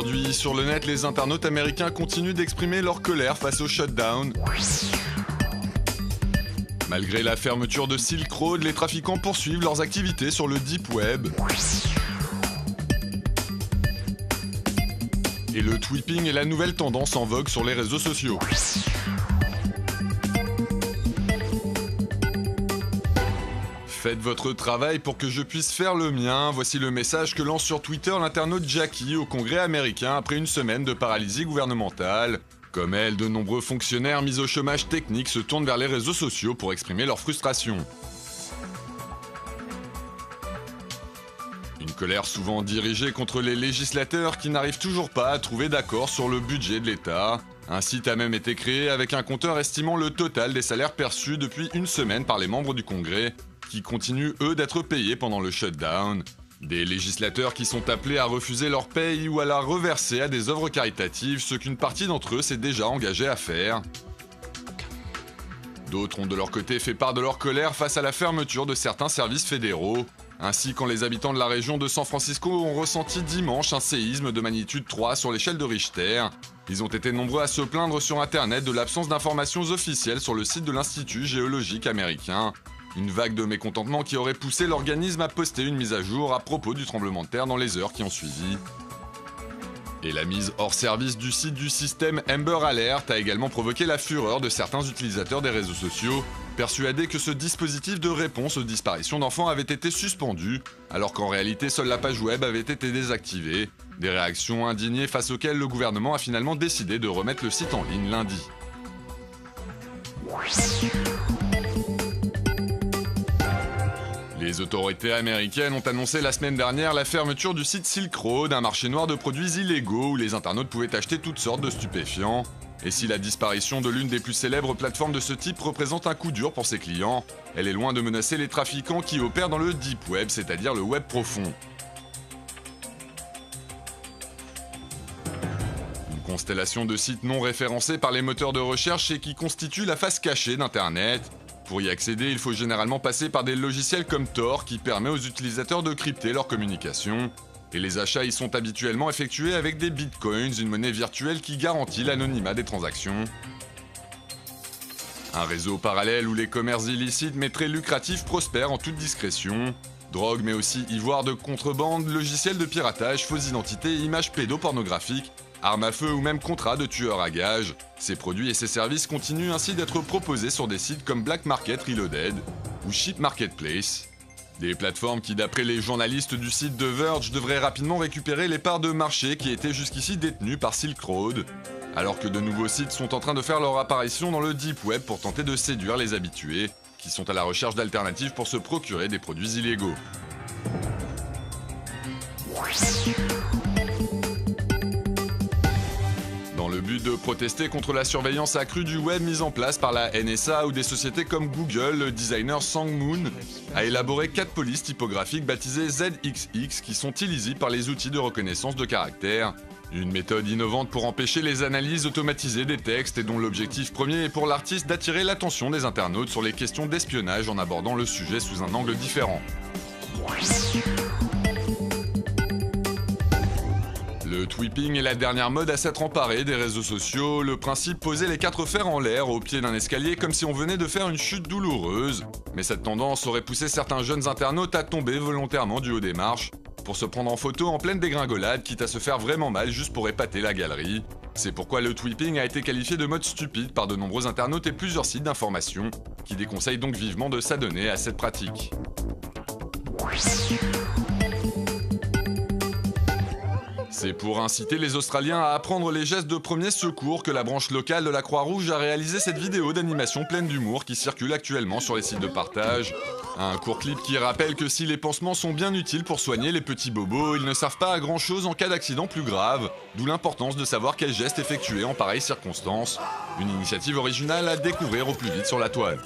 Aujourd'hui, sur le net, les internautes américains continuent d'exprimer leur colère face au shutdown. Malgré la fermeture de Silk Road, les trafiquants poursuivent leurs activités sur le Deep Web. Et le tweeping est la nouvelle tendance en vogue sur les réseaux sociaux. Faites votre travail pour que je puisse faire le mien. Voici le message que lance sur Twitter l'internaute Jackie au Congrès américain après une semaine de paralysie gouvernementale. Comme elle, de nombreux fonctionnaires mis au chômage technique se tournent vers les réseaux sociaux pour exprimer leur frustration. Une colère souvent dirigée contre les législateurs qui n'arrivent toujours pas à trouver d'accord sur le budget de l'État. Un site a même été créé avec un compteur estimant le total des salaires perçus depuis une semaine par les membres du Congrès, qui continuent eux d'être payés pendant le shutdown. Des législateurs qui sont appelés à refuser leur paye ou à la reverser à des œuvres caritatives, ce qu'une partie d'entre eux s'est déjà engagée à faire. D'autres ont de leur côté fait part de leur colère face à la fermeture de certains services fédéraux. Ainsi, quand les habitants de la région de San Francisco ont ressenti dimanche un séisme de magnitude 3 sur l'échelle de Richter, ils ont été nombreux à se plaindre sur Internet de l'absence d'informations officielles sur le site de l'Institut géologique américain. Une vague de mécontentement qui aurait poussé l'organisme à poster une mise à jour à propos du tremblement de terre dans les heures qui ont suivi. Et la mise hors service du site du système Amber Alert a également provoqué la fureur de certains utilisateurs des réseaux sociaux, persuadés que ce dispositif de réponse aux disparitions d'enfants avait été suspendu, alors qu'en réalité seule la page web avait été désactivée. Des réactions indignées face auxquelles le gouvernement a finalement décidé de remettre le site en ligne lundi. Les autorités américaines ont annoncé la semaine dernière la fermeture du site Silk Road, un marché noir de produits illégaux où les internautes pouvaient acheter toutes sortes de stupéfiants. Et si la disparition de l'une des plus célèbres plateformes de ce type représente un coup dur pour ses clients, elle est loin de menacer les trafiquants qui opèrent dans le Deep Web, c'est-à-dire le web profond. Une constellation de sites non référencés par les moteurs de recherche et qui constituent la face cachée d'Internet. Pour y accéder, il faut généralement passer par des logiciels comme Tor qui permet aux utilisateurs de crypter leurs communications. Et les achats y sont habituellement effectués avec des bitcoins, une monnaie virtuelle qui garantit l'anonymat des transactions. Un réseau parallèle où les commerces illicites mais très lucratifs prospèrent en toute discrétion. Drogue mais aussi ivoire de contrebande, logiciels de piratage, fausses identités, images pédopornographiques, armes à feu ou même contrats de tueurs à gages. Ces produits et ces services continuent ainsi d'être proposés sur des sites comme Black Market Reloaded ou Cheap Marketplace. Des plateformes qui, d'après les journalistes du site The Verge, devraient rapidement récupérer les parts de marché qui étaient jusqu'ici détenues par Silk Road, alors que de nouveaux sites sont en train de faire leur apparition dans le Deep Web pour tenter de séduire les habitués, qui sont à la recherche d'alternatives pour se procurer des produits illégaux. Dans le but de protester contre la surveillance accrue du web mise en place par la NSA ou des sociétés comme Google, le designer Sang Moon a élaboré 4 polices typographiques baptisées ZXX qui sont illisibles par les outils de reconnaissance de caractères. Une méthode innovante pour empêcher les analyses automatisées des textes et dont l'objectif premier est pour l'artiste d'attirer l'attention des internautes sur les questions d'espionnage en abordant le sujet sous un angle différent. Le tweeping est la dernière mode à s'être emparée des réseaux sociaux. Le principe, poser les 4 fers en l'air au pied d'un escalier comme si on venait de faire une chute douloureuse. Mais cette tendance aurait poussé certains jeunes internautes à tomber volontairement du haut des marches pour se prendre en photo en pleine dégringolade, quitte à se faire vraiment mal juste pour épater la galerie. C'est pourquoi le tweeping a été qualifié de mode stupide par de nombreux internautes et plusieurs sites d'information, qui déconseillent donc vivement de s'adonner à cette pratique. C'est pour inciter les Australiens à apprendre les gestes de premier secours que la branche locale de la Croix-Rouge a réalisé cette vidéo d'animation pleine d'humour qui circule actuellement sur les sites de partage. Un court clip qui rappelle que si les pansements sont bien utiles pour soigner les petits bobos, ils ne servent pas à grand chose en cas d'accident plus grave, d'où l'importance de savoir quels gestes effectuer en pareille circonstance. Une initiative originale à découvrir au plus vite sur la toile.